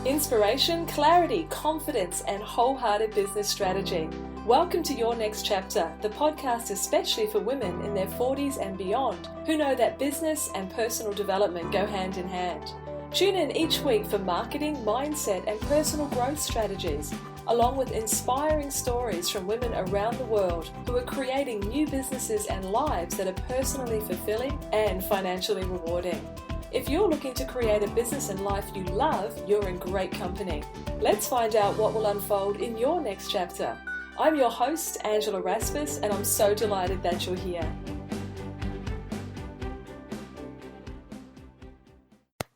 Inspiration, clarity, confidence, and wholehearted business strategy. Welcome to Your Next Chapter, the podcast especially for women in their 40s and beyond who know that business and personal development go hand in hand. Tune in each week for marketing, mindset, and personal growth strategies, along with inspiring stories from women around the world who are creating new businesses and lives that are personally fulfilling and financially rewarding. If you're looking to create a business and life you love, you're in great company. Let's find out what will unfold in your next chapter. I'm your host, Angela Raspass, and I'm so delighted that you're here.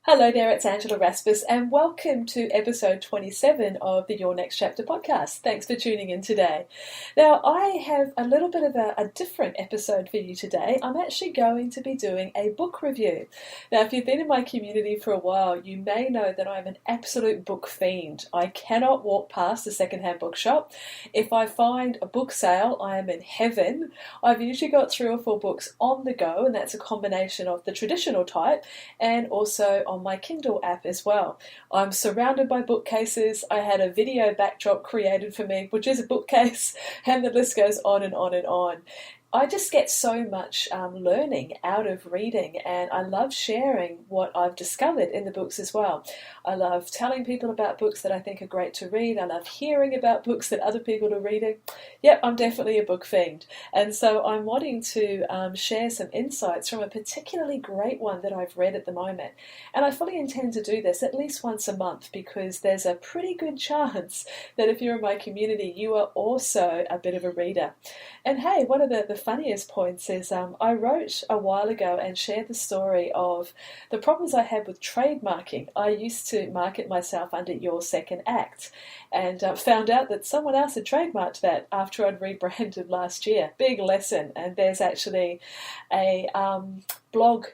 Hello there, it's Angela Raspass, and welcome to episode 27 of the Your Next Chapter podcast. Thanks for tuning in today. Now, I have a little bit of a different episode for you today. I'm actually going to be doing a book review. Now, if you've been in my community for a while, you may know that I'm an absolute book fiend. I cannot walk past a secondhand bookshop. If I find a book sale, I am in heaven. I've usually got 3 or 4 books on the go, and that's a combination of the traditional type and also on my Kindle app as well. I'm surrounded by bookcases. I had a video backdrop created for me, which is a bookcase, and the list goes on and on and on. I just get so much learning out of reading, and I love sharing what I've discovered in the books as well. I love telling people about books that I think are great to read. I love hearing about books that other people are reading. Yep, I'm definitely a book fiend. And so I'm wanting to share some insights from a particularly great one that I've read at the moment. And I fully intend to do this at least once a month because there's a pretty good chance that if you're in my community, you are also a bit of a reader. And hey, one of the funniest points is I wrote a while ago and shared the story of the problems I had with trademarking. I used to market myself under Your Second Act and found out that someone else had trademarked that after I'd rebranded last year. Big lesson. And there's actually a blog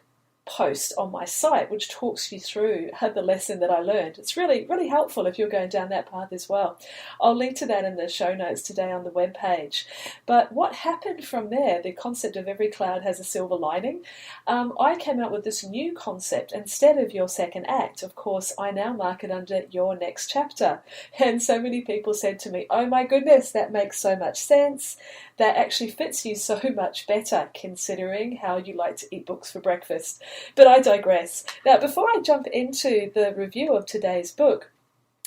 post on my site which talks you through the lesson that I learned. It's really, really helpful if you're going down that path as well. I'll link to that in the show notes today on the webpage. But what happened from there, the concept of every cloud has a silver lining, I came up with this new concept. Instead of Your Second Act, of course, I now market under Your Next Chapter. And so many people said to me, oh my goodness, that makes so much sense. That actually fits you so much better considering how you like to eat books for breakfast. But I digress. Now, before I jump into the review of today's book,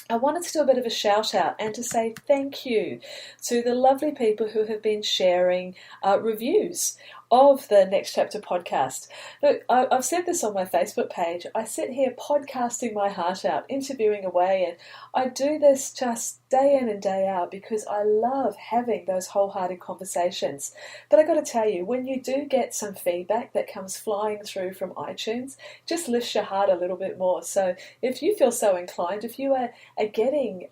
I wanted to do a bit of a shout out and to say thank you to the lovely people who have been sharing reviews of the Next Chapter podcast. Look, I've said this on my Facebook page. I sit here podcasting my heart out, interviewing away, and I do this just day in and day out because I love having those wholehearted conversations. But I got to tell you, when you do get some feedback that comes flying through from iTunes, just lifts your heart a little bit more. So if you feel so inclined, if you are getting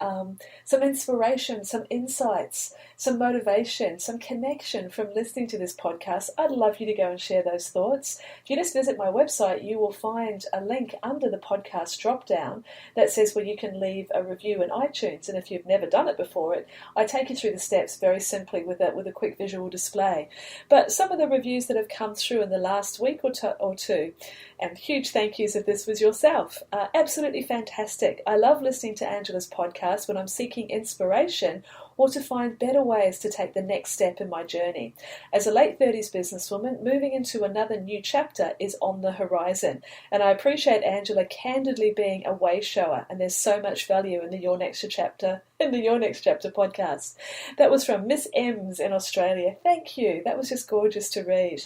some inspiration, some insights, some motivation, some connection from listening to this podcast, I'd love you to go and share those thoughts. If you just visit my website, you will find a link under the podcast drop down that says where you can leave a review in iTunes. And if you've never done it before, I take you through the steps very simply with a quick visual display. But some of the reviews that have come through in the last week or two, and huge thank yous if this was yourself, absolutely fantastic. I love listening to Angela's podcast when I'm seeking inspiration or to find better ways to take the next step in my journey. As a late 30s businesswoman, moving into another new chapter is on the horizon. And I appreciate Angela candidly being a way shower, and there's so much value in the Your Next Chapter podcast. That was from Miss M's in Australia. Thank you. That was just gorgeous to read.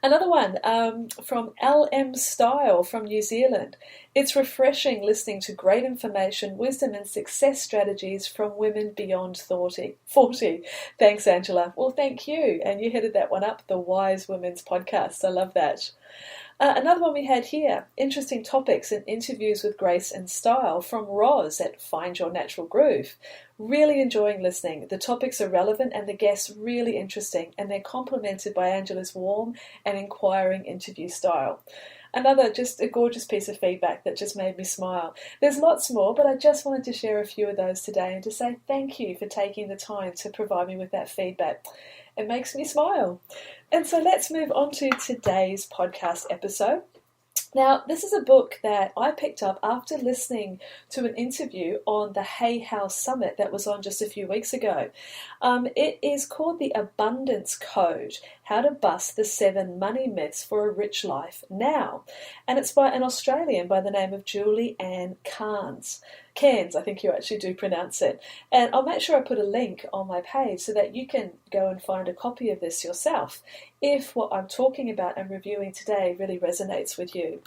Another one from LM Style from New Zealand. It's refreshing listening to great information, wisdom and success strategies from women beyond 40. Thanks, Angela. Well, thank you. And you headed that one up, the Wise Women's Podcast. I love that. Another one we had here, interesting topics and interviews with grace and style from Roz at Find Your Natural Groove. Really enjoying listening. The topics are relevant and the guests really interesting, and they're complemented by Angela's warm and inquiring interview style. Another just a gorgeous piece of feedback that just made me smile. There's lots more, but I just wanted to share a few of those today and to say thank you for taking the time to provide me with that feedback. It makes me smile. And so let's move on to today's podcast episode. Now, this is a book that I picked up after listening to an interview on the Hay House Summit that was on just a few weeks ago. It is called The Abundance Code, How to Bust the 7 Money Myths for a Rich Life Now. And it's by an Australian by the name of Julie Ann Cairns. Cairns, I think you actually do pronounce it. And I'll make sure I put a link on my page so that you can go and find a copy of this yourself if what I'm talking about and reviewing today really resonates with you.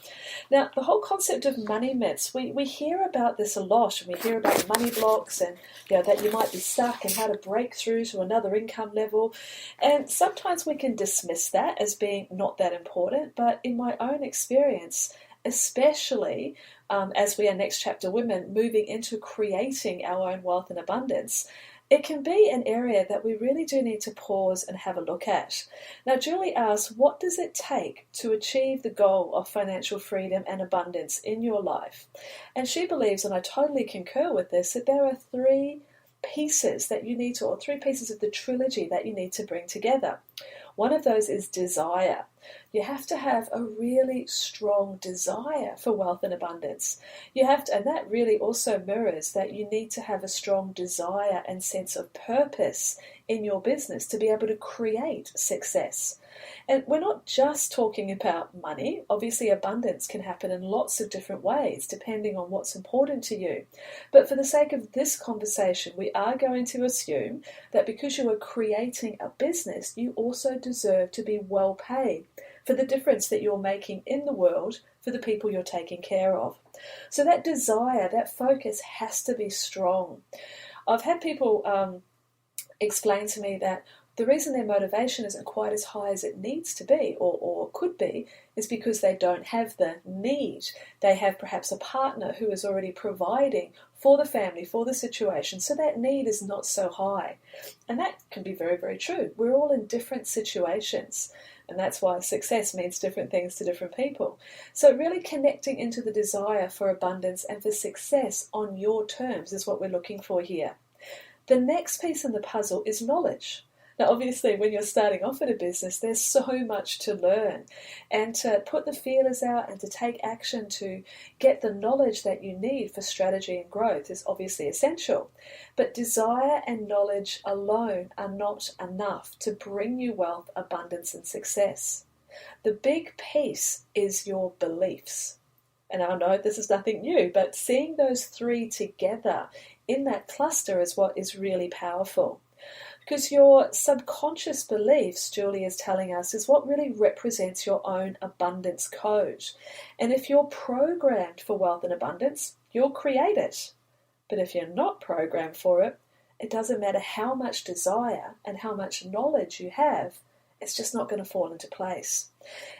Now, the whole concept of money myths, we hear about this a lot, and we hear about money blocks and that you might be stuck and how to break through to another income level. And sometimes we can dismiss that as being not that important, but in my own experience, especially as we are next chapter women moving into creating our own wealth and abundance, it can be an area that we really do need to pause and have a look at. Now, Julie asks, what does it take to achieve the goal of financial freedom and abundance in your life? And she believes, and I totally concur with this, that there are 3 pieces that you need to, or 3 pieces of the trilogy that you need to bring together. One of those is desire. You have to have a really strong desire for wealth and abundance. You have to, and that really also mirrors that you need to have a strong desire and sense of purpose in your business to be able to create success. And we're not just talking about money. Obviously, abundance can happen in lots of different ways, depending on what's important to you. But for the sake of this conversation, we are going to assume that because you are creating a business, you also deserve to be well paid for the difference that you're making in the world for the people you're taking care of. So that desire, that focus has to be strong. I've had people explain to me that the reason their motivation isn't quite as high as it needs to be or could be is because they don't have the need. They have perhaps a partner who is already providing for the family, for the situation, so that need is not so high. And that can be very, very true. We're all in different situations, and that's why success means different things to different people. So really connecting into the desire for abundance and for success on your terms is what we're looking for here. The next piece in the puzzle is knowledge. Now, obviously, when you're starting off in a business, there's so much to learn. And to put the feelers out and to take action to get the knowledge that you need for strategy and growth is obviously essential. But desire and knowledge alone are not enough to bring you wealth, abundance, and success. The big piece is your beliefs. And I know this is nothing new, but seeing those 3 together in that cluster is what is really powerful. Because your subconscious beliefs, Julie is telling us, is what really represents your own abundance code. And if you're programmed for wealth and abundance, you'll create it. But if you're not programmed for it, it doesn't matter how much desire and how much knowledge you have, it's just not going to fall into place.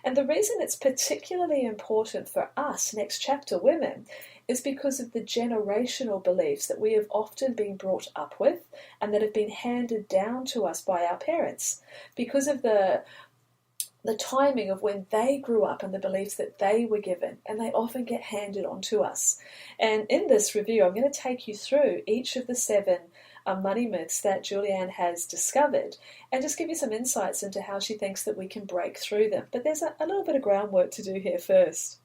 And the reason it's particularly important for us, next chapter women, is because of the generational beliefs that we have often been brought up with and that have been handed down to us by our parents because of the timing of when they grew up and the beliefs that they were given, and they often get handed on to us. And in this review, I'm going to take you through each of the 7 money myths that Julie Ann has discovered and just give you some insights into how she thinks that we can break through them. But there's a little bit of groundwork to do here first.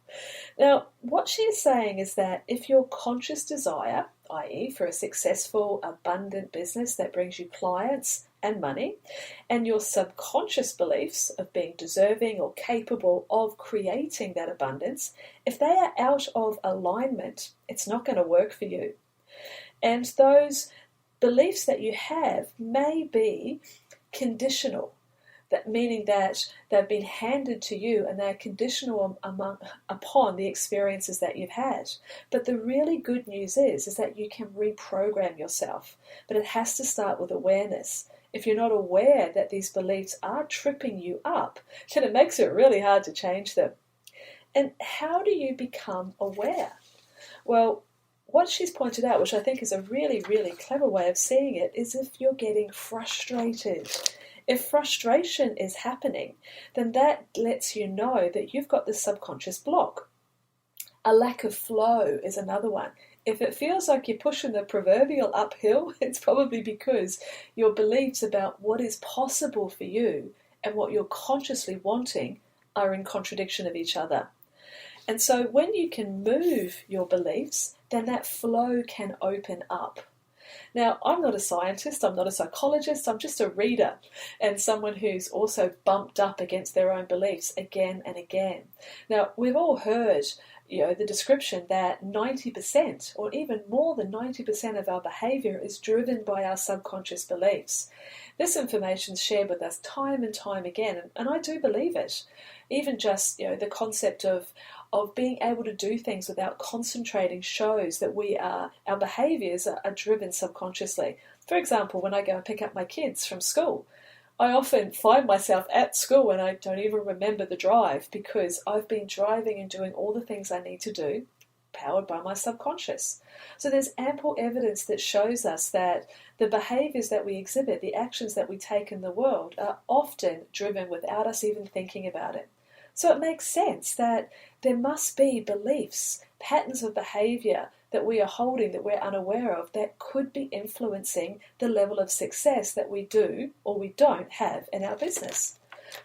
Now, what she is saying is that if your conscious desire, i.e. for a successful, abundant business that brings you clients and money, and your subconscious beliefs of being deserving or capable of creating that abundance, if they are out of alignment, it's not going to work for you. And those beliefs that you have may be conditional, that meaning that they've been handed to you and they're conditional upon the experiences that you've had. But the really good news is that you can reprogram yourself, but it has to start with awareness. If you're not aware that these beliefs are tripping you up, then it makes it really hard to change them. And how do you become aware? Well, what she's pointed out, which I think is a really, really clever way of seeing it, is if you're getting frustrated. If frustration is happening, then that lets you know that you've got this subconscious block. A lack of flow is another one. If it feels like you're pushing the proverbial uphill, it's probably because your beliefs about what is possible for you and what you're consciously wanting are in contradiction of each other. And so when you can move your beliefs, then that flow can open up. Now, I'm not a scientist, I'm not a psychologist, I'm just a reader and someone who's also bumped up against their own beliefs again and again. Now, we've all heard, the description that 90% or even more than 90% of our behavior is driven by our subconscious beliefs. This information is shared with us time and time again, and I do believe it. Even just, the concept of being able to do things without concentrating shows that our behaviours are driven subconsciously. For example, when I go and pick up my kids from school, I often find myself at school and I don't even remember the drive because I've been driving and doing all the things I need to do, powered by my subconscious. So there's ample evidence that shows us that the behaviours that we exhibit, the actions that we take in the world, are often driven without us even thinking about it. So it makes sense that there must be beliefs, patterns of behaviour that we are holding that we're unaware of that could be influencing the level of success that we do or we don't have in our business.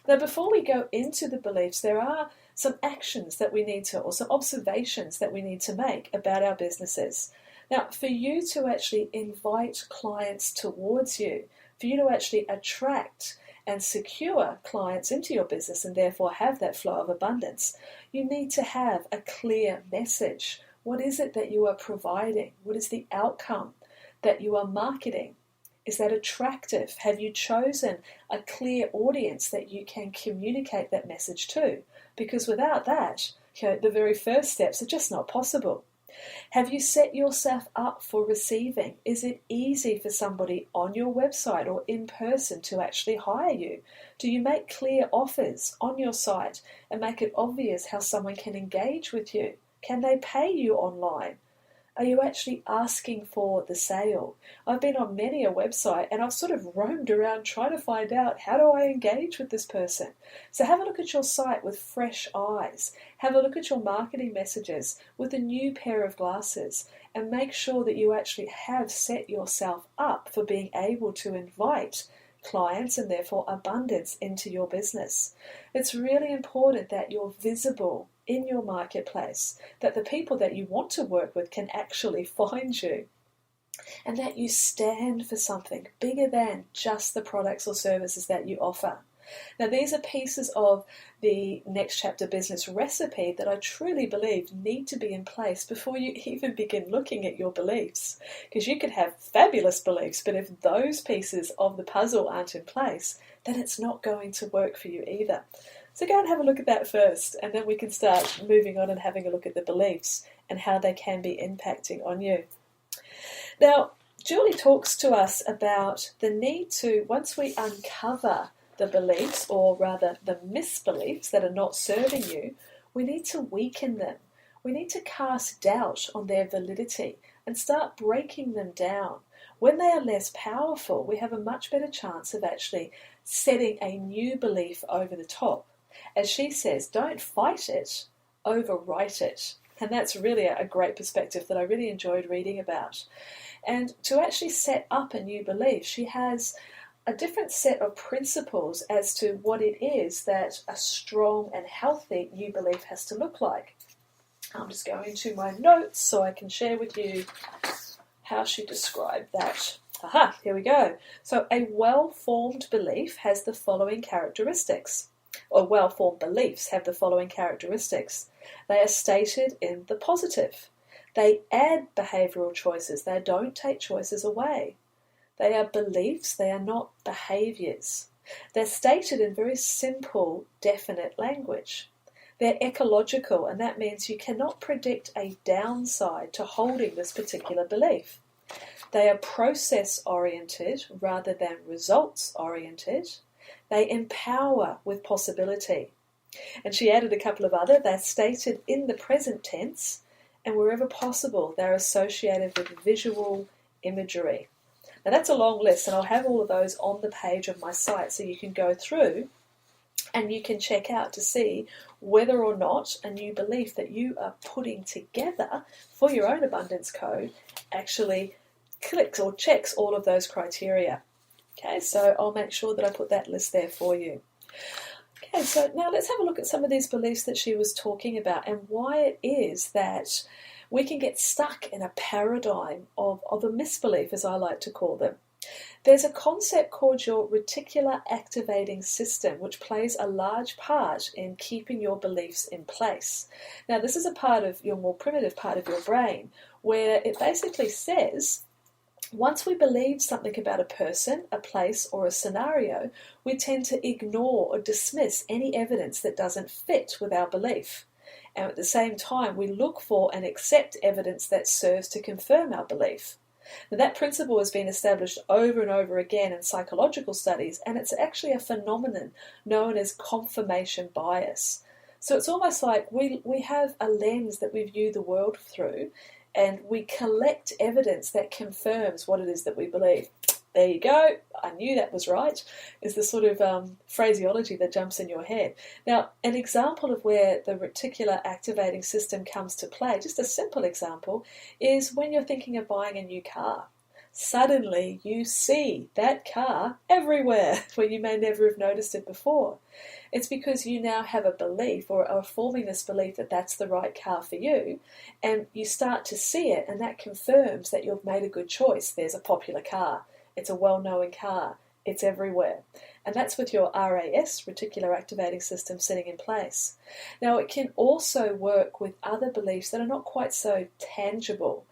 Now, before we go into the beliefs, there are some actions that we need to, or some observations that we need to make about our businesses. Now, for you to actually invite clients towards you, for you to actually attract and secure clients into your business and therefore have that flow of abundance, you need to have a clear message. What is it that you are providing? What is the outcome that you are marketing? Is that attractive? Have you chosen a clear audience that you can communicate that message to? Because without that, the very first steps are just not possible. Have you set yourself up for receiving? Is it easy for somebody on your website or in person to actually hire you? Do you make clear offers on your site and make it obvious how someone can engage with you? Can they pay you online? Are you actually asking for the sale? I've been on many a website and I've sort of roamed around trying to find out, how do I engage with this person? So have a look at your site with fresh eyes. Have a look at your marketing messages with a new pair of glasses and make sure that you actually have set yourself up for being able to invite clients and therefore abundance into your business. It's really important that you're visible in your marketplace, that the people that you want to work with can actually find you, and that you stand for something bigger than just the products or services that you offer. Now, these are pieces of the Next Chapter Business recipe that I truly believe need to be in place before you even begin looking at your beliefs. Because you can have fabulous beliefs, but if those pieces of the puzzle aren't in place, then it's not going to work for you either. So go and have a look at that first, and then we can start moving on and having a look at the beliefs and how they can be impacting on you. Now, Julie talks to us about the need to, once we uncover the beliefs, or rather the misbeliefs that are not serving you, we need to weaken them. We need to cast doubt on their validity and start breaking them down. When they are less powerful, we have a much better chance of actually setting a new belief over the top. As she says, don't fight it, overwrite it. And that's really a great perspective that I really enjoyed reading about. And to actually set up a new belief, she has a different set of principles as to what it is that a strong and healthy new belief has to look like. I'm just going to my notes so I can share with you how she described that. Aha, here we go. So a well-formed belief has the following characteristics, or well-formed beliefs have the following characteristics. They are stated in the positive. They add behavioural choices. They don't take choices away. They are beliefs, they are not behaviours. They're stated in very simple, definite language. They're ecological, and that means you cannot predict a downside to holding this particular belief. They are process-oriented rather than results-oriented. They empower with possibility. And she added a couple of other. They're stated in the present tense, and wherever possible, they're associated with visual imagery. Now that's a long list, and I'll have all of those on the page of my site so you can go through and you can check out to see whether or not a new belief that you are putting together for your own abundance code actually clicks or checks all of those criteria. Okay, so I'll make sure that I put that list there for you. Okay, so now let's have a look at some of these beliefs that she was talking about and why it is that we can get stuck in a paradigm of a misbelief, as I like to call them. There's a concept called your reticular activating system, which plays a large part in keeping your beliefs in place. Now, this is a part of your more primitive part of your brain where it basically says, once we believe something about a person, a place, or a scenario, we tend to ignore or dismiss any evidence that doesn't fit with our belief. And at the same time, we look for and accept evidence that serves to confirm our belief. Now, that principle has been established over and over again in psychological studies, and it's actually a phenomenon known as confirmation bias. So it's almost like we have a lens that we view the world through, and we collect evidence that confirms what it is that we believe. There you go, I knew that was right, is the sort of phraseology that jumps in your head. Now, an example of where the reticular activating system comes to play, just a simple example, is when you're thinking of buying a new car. Suddenly you see that car everywhere where you may never have noticed it before. It's because you now have a belief or are forming this belief that that's the right car for you, and you start to see it, and that confirms that you've made a good choice. There's a popular car. It's a well-known car. It's everywhere. And that's with your RAS, reticular activating system, sitting in place. Now, it can also work with other beliefs that are not quite so tangible.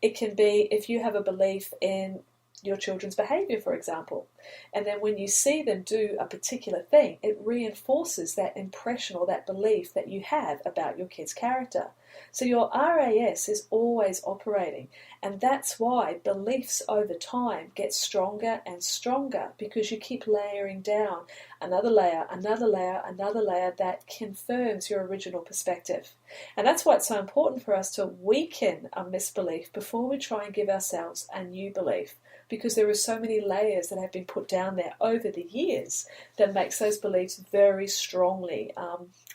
It can be if you have a belief in your children's behaviour, for example, and then when you see them do a particular thing, it reinforces that impression or that belief that you have about your kid's character. So your RAS is always operating, and that's why beliefs over time get stronger and stronger, because you keep layering down another layer, another layer, another layer that confirms your original perspective. And that's why it's so important for us to weaken a misbelief before we try and give ourselves a new belief, because there are so many layers that have been put down there over the years that makes those beliefs very strongly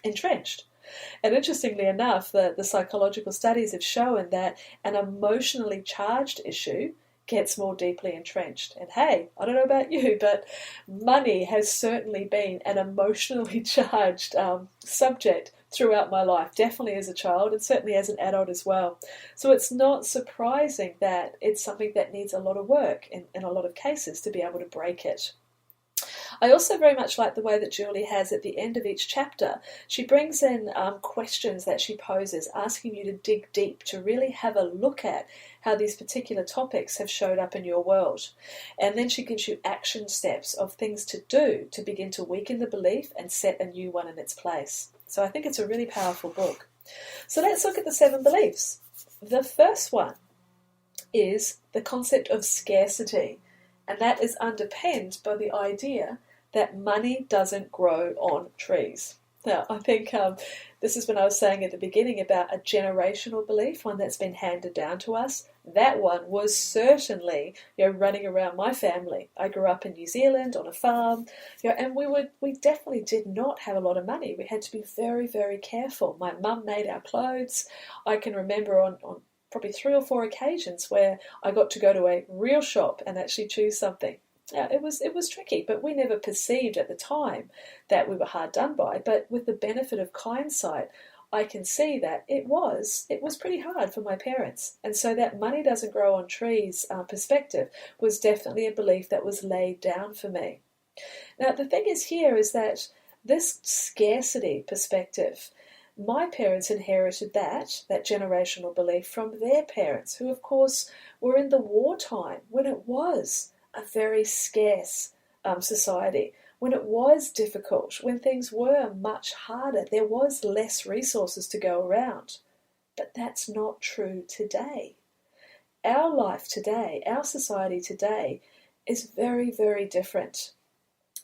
entrenched. And interestingly enough, the psychological studies have shown that an emotionally charged issue gets more deeply entrenched. And hey, I don't know about you, but money has certainly been an emotionally charged subject throughout my life, definitely as a child and certainly as an adult as well. So it's not surprising that it's something that needs a lot of work in a lot of cases to be able to break it. I also very much like the way that Julie has at the end of each chapter. She brings in questions that she poses, asking you to dig deep, to really have a look at how these particular topics have showed up in your world. And then she gives you action steps of things to do to begin to weaken the belief and set a new one in its place. So I think it's a really powerful book. So let's look at the 7 beliefs. The first one is the concept of scarcity. And that is underpinned by the idea that money doesn't grow on trees. Now, I think this is when I was saying at the beginning about a generational belief, one that's been handed down to us. That one was certainly, running around my family. I grew up in New Zealand on a farm, and we definitely did not have a lot of money. We had to be very, very careful. My mum made our clothes. I can remember on probably 3 or 4 occasions where I got to go to a real shop and actually choose something. It was tricky, but we never perceived at the time that we were hard done by. But with the benefit of hindsight, I can see that it was pretty hard for my parents. And so that money doesn't grow on trees perspective was definitely a belief that was laid down for me. Now, the thing is here is that this scarcity perspective, my parents inherited that generational belief from their parents, who of course were in the wartime when it was a very scarce society, when it was difficult, when things were much harder, there was less resources to go around. But that's not true today. Our life today, our society today is very, very different.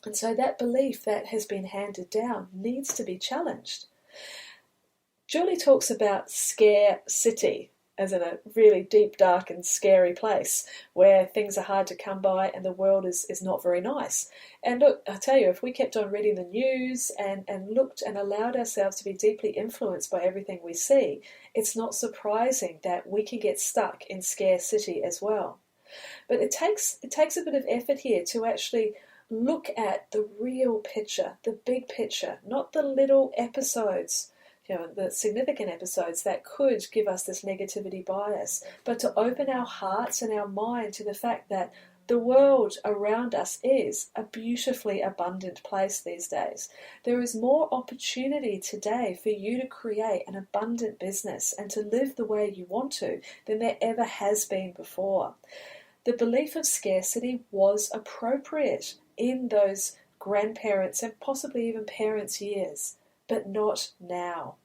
And so that belief that has been handed down needs to be challenged. Julie talks about scarcity as in a really deep, dark and scary place where things are hard to come by and the world is not very nice. And look, I tell you, if we kept on reading the news and looked and allowed ourselves to be deeply influenced by everything we see, it's not surprising that we can get stuck in scarcity as well. But it takes a bit of effort here to actually look at the real picture, the big picture, not the little episodes, the significant episodes that could give us this negativity bias, but to open our hearts and our mind to the fact that the world around us is a beautifully abundant place these days. There is more opportunity today for you to create an abundant business and to live the way you want to than there ever has been before. The belief of scarcity was appropriate in those grandparents and possibly even parents' years, but not now.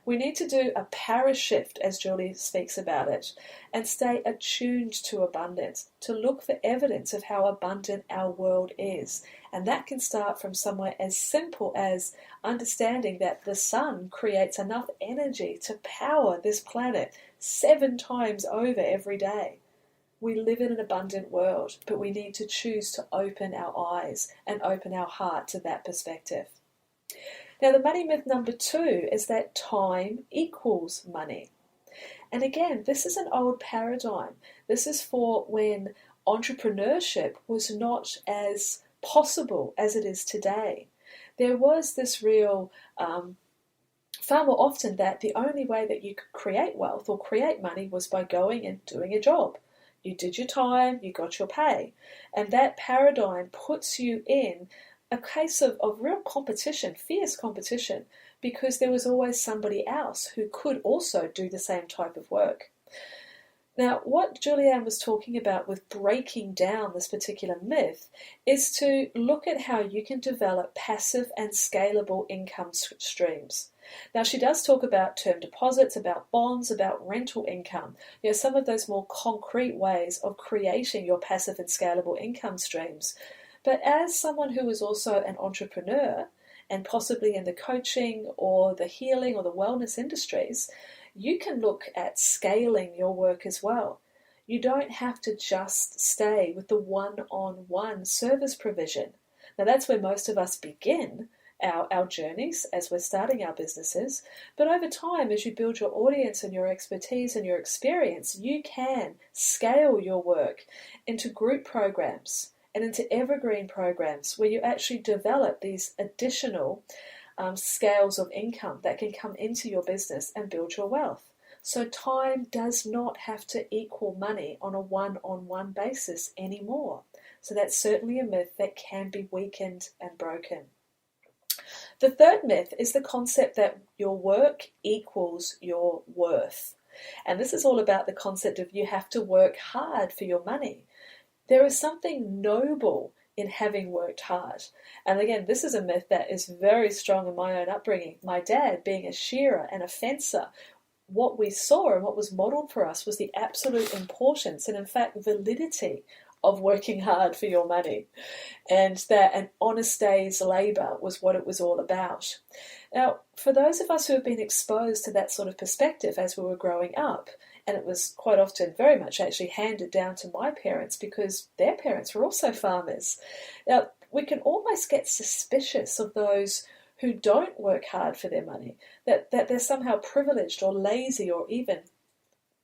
We need to do a parashift, as Julie speaks about it, and stay attuned to abundance, to look for evidence of how abundant our world is. And that can start from somewhere as simple as understanding that the sun creates enough energy to power this planet 7 times over every day. We live in an abundant world, but we need to choose to open our eyes and open our heart to that perspective. Now, the money myth number 2 is that time equals money. And again, this is an old paradigm. This is for when entrepreneurship was not as possible as it is today. There was this real, far more often that the only way that you could create wealth or create money was by going and doing a job. You did your time, you got your pay. And that paradigm puts you in a case of real competition, fierce competition, because there was always somebody else who could also do the same type of work. Now, what Julie Ann was talking about with breaking down this particular myth is to look at how you can develop passive and scalable income streams. Now, she does talk about term deposits, about bonds, about rental income, some of those more concrete ways of creating your passive and scalable income streams. But as someone who is also an entrepreneur, and possibly in the coaching or the healing or the wellness industries, you can look at scaling your work as well. You don't have to just stay with the one-on-one service provision. Now, that's where most of us begin our journeys as we're starting our businesses. But over time, as you build your audience and your expertise and your experience, you can scale your work into group programs and into evergreen programs where you actually develop these additional scales of income that can come into your business and build your wealth. So time does not have to equal money on a one-on-one basis anymore. So that's certainly a myth that can be weakened and broken. The third myth is the concept that your work equals your worth. And this is all about the concept of you have to work hard for your money. There is something noble in having worked hard. And again, this is a myth that is very strong in my own upbringing. My dad, being a shearer and a fencer, what we saw and what was modeled for us was the absolute importance and, in fact, validity of working hard for your money. And that an honest day's labour was what it was all about. Now, for those of us who have been exposed to that sort of perspective as we were growing up, and it was quite often very much actually handed down to my parents because their parents were also farmers. Now, we can almost get suspicious of those who don't work hard for their money, that they're somehow privileged or lazy or even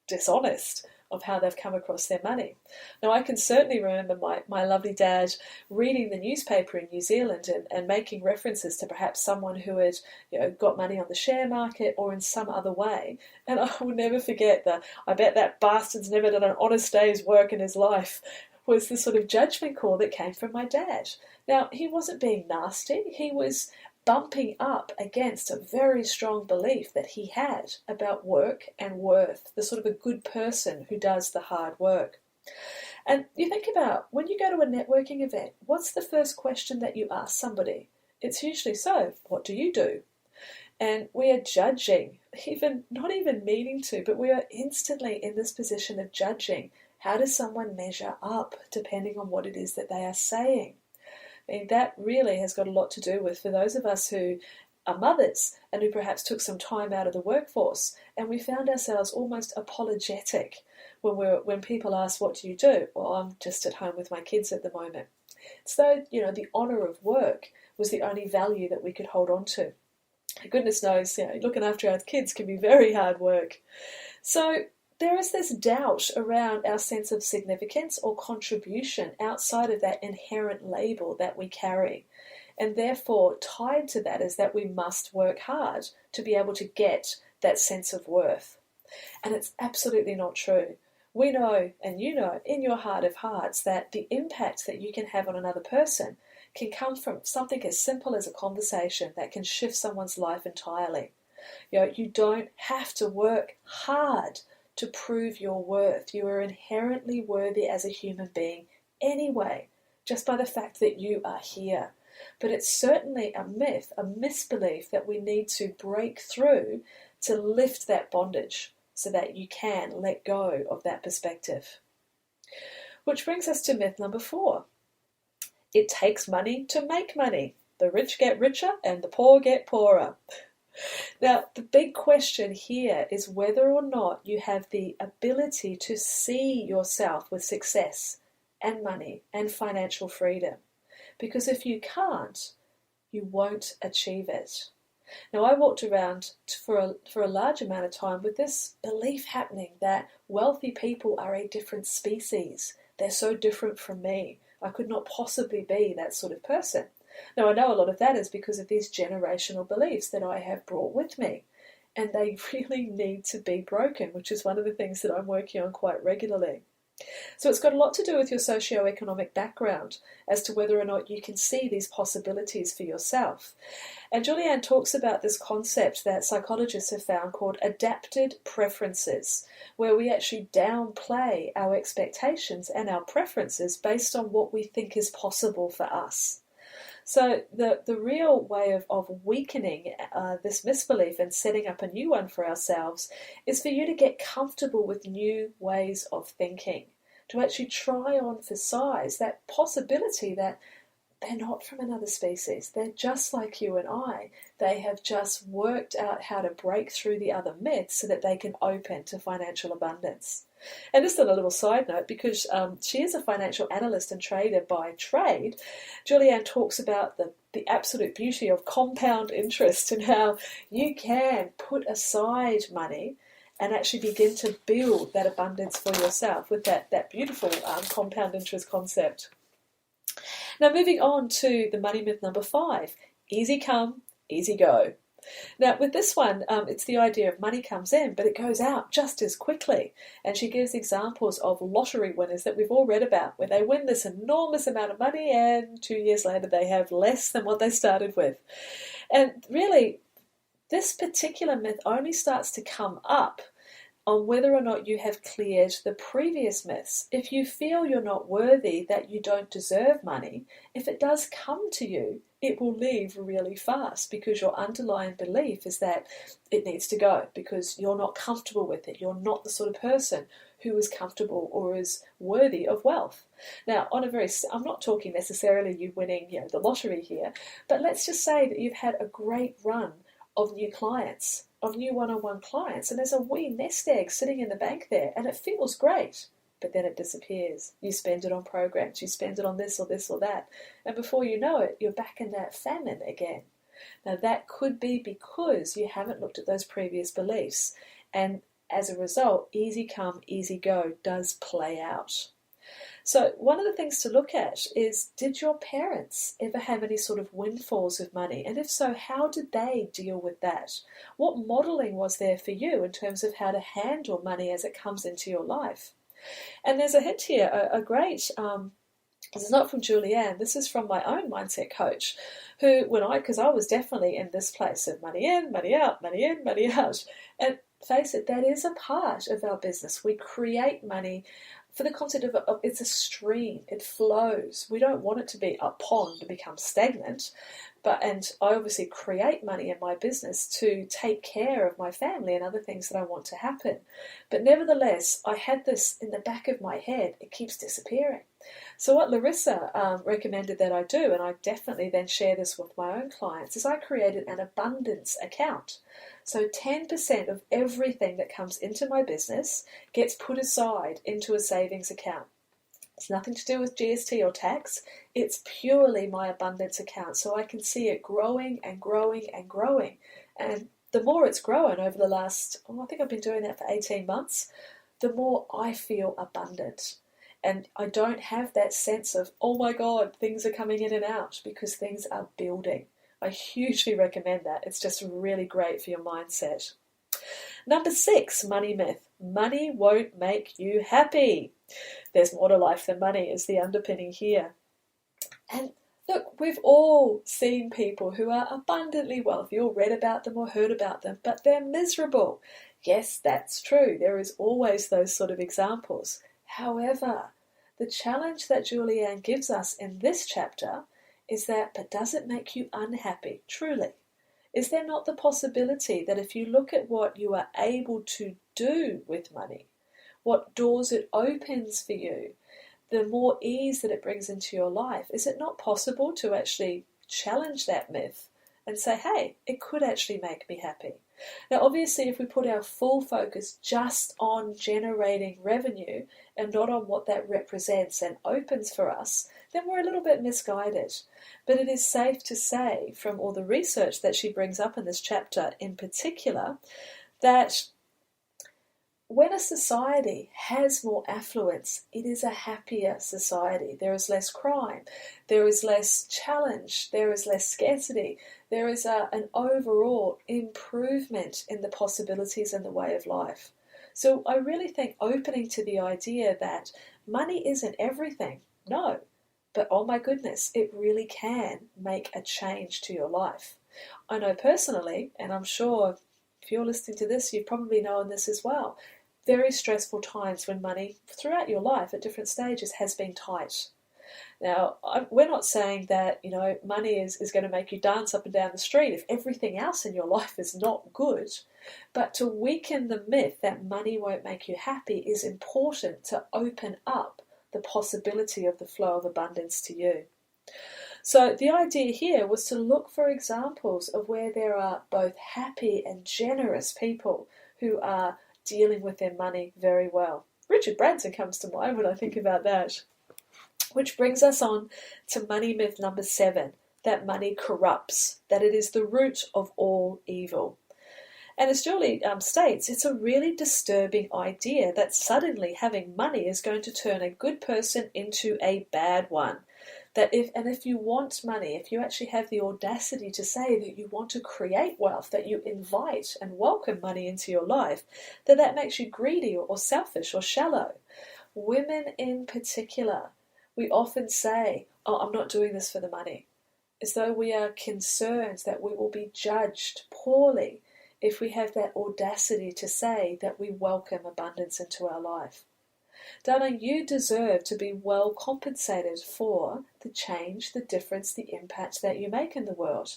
dishonest of how they've come across their money. Now, I can certainly remember my lovely dad reading the newspaper in New Zealand and making references to perhaps someone who had got money on the share market or in some other way. And I will never forget that, I bet that bastard's never done an honest day's work in his life, was the sort of judgment call that came from my dad. Now, he wasn't being nasty. He was bumping up against a very strong belief that he had about work and worth, the sort of a good person who does the hard work. And you think about, when you go to a networking event, what's the first question that you ask somebody? It's usually, so, what do you do? And we are judging, not even meaning to, but we are instantly in this position of judging. How does someone measure up depending on what it is that they are saying? I mean, that really has got a lot to do with, for those of us who are mothers and who perhaps took some time out of the workforce, and we found ourselves almost apologetic when people ask, what do you do? Well, I'm just at home with my kids at the moment. It's though, the honour of work was the only value that we could hold on to. Goodness knows, looking after our kids can be very hard work. So there is this doubt around our sense of significance or contribution outside of that inherent label that we carry. And therefore, tied to that is that we must work hard to be able to get that sense of worth. And it's absolutely not true. We know, and you know, in your heart of hearts, that the impact that you can have on another person can come from something as simple as a conversation that can shift someone's life entirely. You don't have to work hard to prove your worth. You are inherently worthy as a human being anyway, just by the fact that you are here. But it's certainly a myth, a misbelief that we need to break through to lift that bondage so that you can let go of that perspective. Which brings us to myth number 4. It takes money to make money. The rich get richer and the poor get poorer. Now, the big question here is whether or not you have the ability to see yourself with success and money and financial freedom. Because if you can't, you won't achieve it. Now, I walked around for a large amount of time with this belief happening that wealthy people are a different species. They're so different from me. I could not possibly be that sort of person. Now, I know a lot of that is because of these generational beliefs that I have brought with me. And they really need to be broken, which is one of the things that I'm working on quite regularly. So it's got a lot to do with your socioeconomic background as to whether or not you can see these possibilities for yourself. And Julie Ann talks about this concept that psychologists have found called adapted preferences, where we actually downplay our expectations and our preferences based on what we think is possible for us. So the real way of weakening this misbelief and setting up a new one for ourselves is for you to get comfortable with new ways of thinking, to actually try on for size that possibility that they're not from another species. They're just like you and I. They have just worked out how to break through the other myths so that they can open to financial abundance. And just on a little side note, because she is a financial analyst and trader by trade, Julie Ann talks about the absolute beauty of compound interest and how you can put aside money and actually begin to build that abundance for yourself with that beautiful compound interest concept. Now, moving on to the money myth number 5, easy come, easy go. Now, with this one, it's the idea of money comes in, but it goes out just as quickly. And she gives examples of lottery winners that we've all read about, where they win this enormous amount of money and 2 years later they have less than what they started with. And really, this particular myth only starts to come up on whether or not you have cleared the previous myths. If you feel you're not worthy, that you don't deserve money, if it does come to you, it will leave really fast because your underlying belief is that it needs to go because you're not comfortable with it. You're not the sort of person who is comfortable or is worthy of wealth. Now, I'm not talking necessarily you winning, the lottery here, but let's just say that you've had a great run of new clients, of new one-on-one clients, and there's a wee nest egg sitting in the bank there, and it feels great, but then it disappears. You spend it on programs, you spend it on this or this or that, and before you know it, you're back in that famine again. Now, that could be because you haven't looked at those previous beliefs, and as a result, easy come, easy go does play out. So one of the things to look at is, did your parents ever have any sort of windfalls of money? And if so, how did they deal with that? What modelling was there for you in terms of how to handle money as it comes into your life? And there's a hint here, a great, this is not from Julie Ann, this is from my own mindset coach, who, because I was definitely in this place of money in, money out, money in, money out. And face it, that is a part of our business. We create money for the concept of it's a stream, it flows. We don't want it to be a pond to become stagnant, and I obviously create money in my business to take care of my family and other things that I want to happen. But nevertheless, I had this in the back of my head, it keeps disappearing. So what Larissa recommended that I do, and I definitely then share this with my own clients, is I created an abundance account. So 10% of everything that comes into my business gets put aside into a savings account. It's nothing to do with GST or tax. It's purely my abundance account. So I can see it growing and growing and growing. And the more it's grown over the last, I think I've been doing that for 18 months, the more I feel abundant. And I don't have that sense of, oh my God, things are coming in and out, because things are building. I hugely recommend that. It's just really great for your mindset. Number 6, money myth. Money won't make you happy. There's more to life than money is the underpinning here. And look, we've all seen people who are abundantly wealthy, or read about them or heard about them, but they're miserable. Yes, that's true. There is always those sort of examples. However, the challenge that Julie Ann gives us in this chapter is that, but does it make you unhappy, truly? Is there not the possibility that if you look at what you are able to do with money, what doors it opens for you, the more ease that it brings into your life, is it not possible to actually challenge that myth and say, hey, it could actually make me happy? Now, obviously, if we put our full focus just on generating revenue and not on what that represents and opens for us, then we're a little bit misguided. But it is safe to say, from all the research that she brings up in this chapter in particular, that when a society has more affluence, it is a happier society. There is less crime, there is less challenge, there is less scarcity, there is an overall improvement in the possibilities and the way of life. So I really think opening to the idea that money isn't everything, no, but oh my goodness, it really can make a change to your life. I know personally, and I'm sure if you're listening to this, you've probably known this as well, very stressful times when money throughout your life at different stages has been tight. Now, we're not saying that, money is going to make you dance up and down the street if everything else in your life is not good. But to weaken the myth that money won't make you happy is important to open up the possibility of the flow of abundance to you. So the idea here was to look for examples of where there are both happy and generous people who are dealing with their money very well. Richard Branson comes to mind when I think about that. Which brings us on to money myth number 7, that money corrupts, that it is the root of all evil. And as Julie states, it's a really disturbing idea that suddenly having money is going to turn a good person into a bad one. That if you want money, if you actually have the audacity to say that you want to create wealth, that you invite and welcome money into your life, that makes you greedy or selfish or shallow. Women in particular, we often say, oh, I'm not doing this for the money, as though we are concerned that we will be judged poorly if we have that audacity to say that we welcome abundance into our life. Darling, you deserve to be well compensated for the change, the difference, the impact that you make in the world.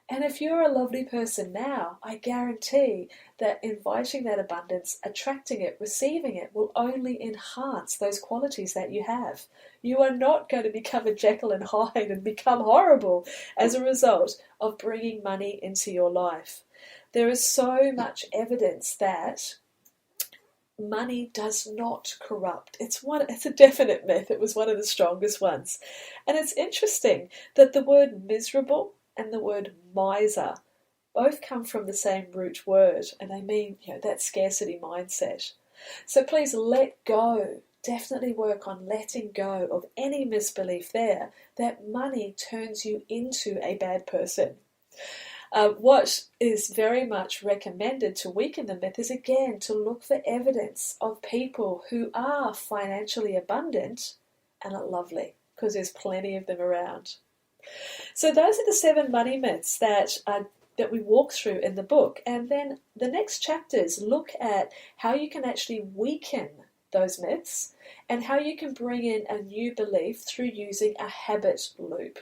And if you're a lovely person now, I guarantee that inviting that abundance, attracting it, receiving it will only enhance those qualities that you have. You are not going to become a Jekyll and Hyde and become horrible as a result of bringing money into your life. There is so much evidence that money does not corrupt. It's a definite myth. It was one of the strongest ones. And it's interesting that the word miserable and the word miser both come from the same root word, and they mean, that scarcity mindset. So please let go. Definitely work on letting go of any misbelief there that money turns you into a bad person. What is very much recommended to weaken the myth is, again, to look for evidence of people who are financially abundant and are lovely, because there's plenty of them around. So those are the 7 money myths that we walk through in the book. And then the next chapters look at how you can actually weaken those myths and how you can bring in a new belief through using a habit loop.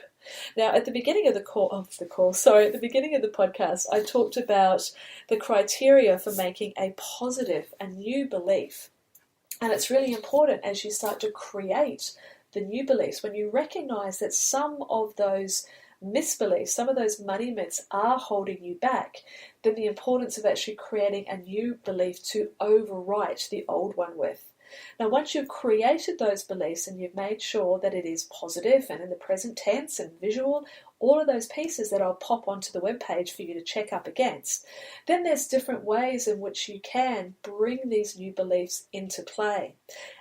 Now, at the beginning of the beginning of the podcast, I talked about the criteria for making a positive, a new belief. And it's really important as you start to create the new beliefs, when you recognize that some of those misbeliefs, some of those money myths are holding you back, then the importance of actually creating a new belief to overwrite the old one with. Now, once you've created those beliefs and you've made sure that it is positive and in the present tense and visual, all of those pieces that I'll pop onto the webpage for you to check up against, then there's different ways in which you can bring these new beliefs into play.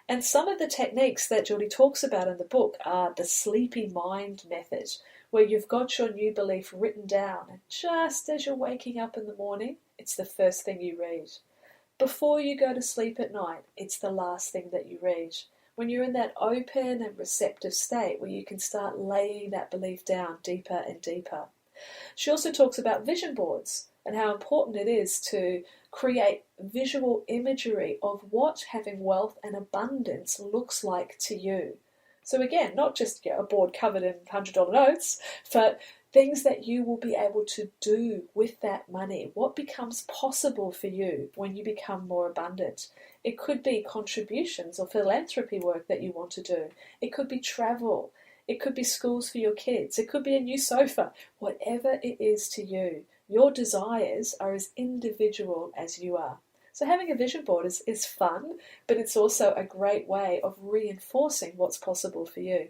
And some of the techniques that Julie talks about in the book are the sleepy mind method, where you've got your new belief written down, and just as you're waking up in the morning, it's the first thing you read. Before you go to sleep at night, it's the last thing that you read. When you're in that open and receptive state where you can start laying that belief down deeper and deeper. She also talks about vision boards and how important it is to create visual imagery of what having wealth and abundance looks like to you. So again, not just a board covered in $100 notes, but things that you will be able to do with that money. What becomes possible for you when you become more abundant? It could be contributions or philanthropy work that you want to do. It could be travel. It could be schools for your kids. It could be a new sofa. Whatever it is to you, your desires are as individual as you are. So having a vision board is fun, but it's also a great way of reinforcing what's possible for you.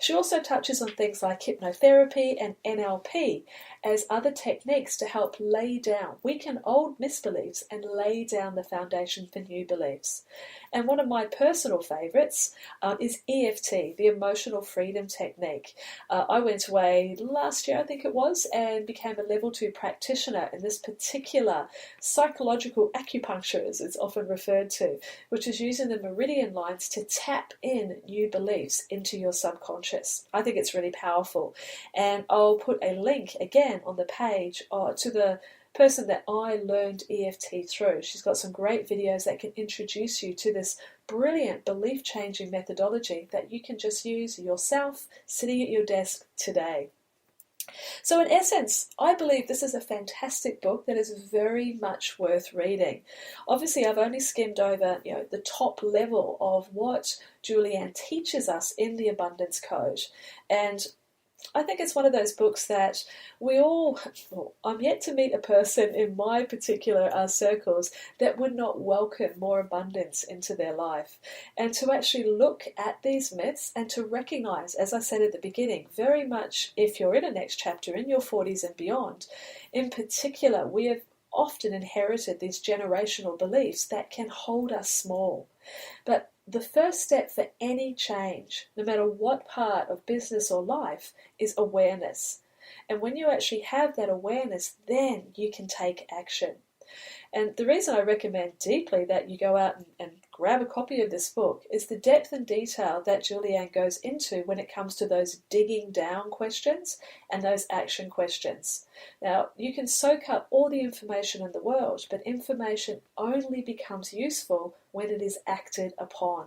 She also touches on things like hypnotherapy and NLP as other techniques to help lay down, weaken old misbeliefs and lay down the foundation for new beliefs. And one of my personal favourites is EFT, the Emotional Freedom Technique. I went away last year, I think it was, and became a level 2 practitioner in this particular psychological acupuncture, as it's often referred to, which is using the meridian lines to tap in new beliefs into your subconscious. I think it's really powerful. And I'll put a link again on the page to the person that I learned EFT through. She's got some great videos that can introduce you to this brilliant belief-changing methodology that you can just use yourself sitting at your desk today. So in essence, I believe this is a fantastic book that is very much worth reading. Obviously, I've only skimmed over the top level of what Julie Ann teaches us in the Abundance Code. And I think it's one of those books that I'm yet to meet a person in my particular circles that would not welcome more abundance into their life. And to actually look at these myths and to recognize, as I said at the beginning, very much if you're in a next chapter in your 40s and beyond, in particular, we have often inherited these generational beliefs that can hold us small. But the first step for any change, no matter what part of business or life, is awareness. And when you actually have that awareness, then you can take action. And the reason I recommend deeply that you go out and grab a copy of this book is the depth and detail that Julie Ann goes into when it comes to those digging down questions and those action questions. Now, you can soak up all the information in the world, but information only becomes useful when it is acted upon.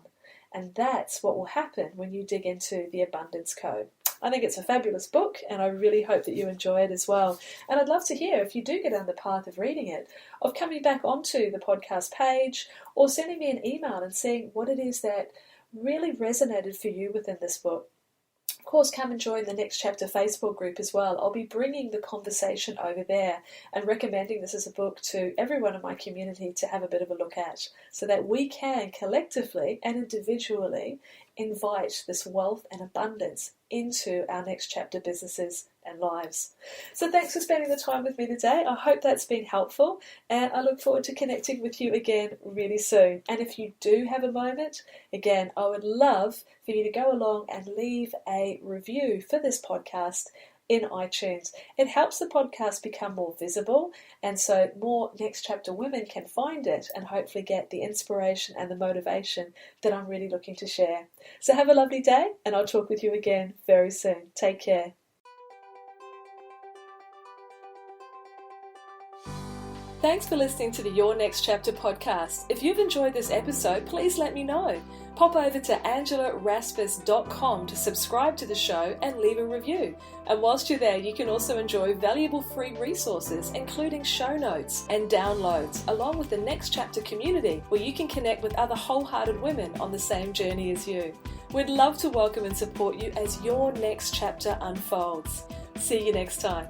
And that's what will happen when you dig into the Abundance Code. I think it's a fabulous book, and I really hope that you enjoy it as well. And I'd love to hear, if you do get on the path of reading it, of coming back onto the podcast page or sending me an email and seeing what it is that really resonated for you within this book. Of course, come and join the Next Chapter Facebook group as well. I'll be bringing the conversation over there and recommending this as a book to everyone in my community to have a bit of a look at, so that we can collectively and individually invite this wealth and abundance into our next chapter businesses and lives. So thanks for spending the time with me today. I hope that's been helpful, and I look forward to connecting with you again really soon. And if you do have a moment, again, I would love for you to go along and leave a review for this podcast in iTunes. It helps the podcast become more visible, and so more Next Chapter women can find it and hopefully get the inspiration and the motivation that I'm really looking to share. So have a lovely day, and I'll talk with you again very soon. Take care. Thanks for listening to the Your Next Chapter podcast. If you've enjoyed this episode, please let me know. Pop over to angelaraspass.com to subscribe to the show and leave a review. And whilst you're there, you can also enjoy valuable free resources, including show notes and downloads, along with the Next Chapter community, where you can connect with other wholehearted women on the same journey as you. We'd love to welcome and support you as your next chapter unfolds. See you next time.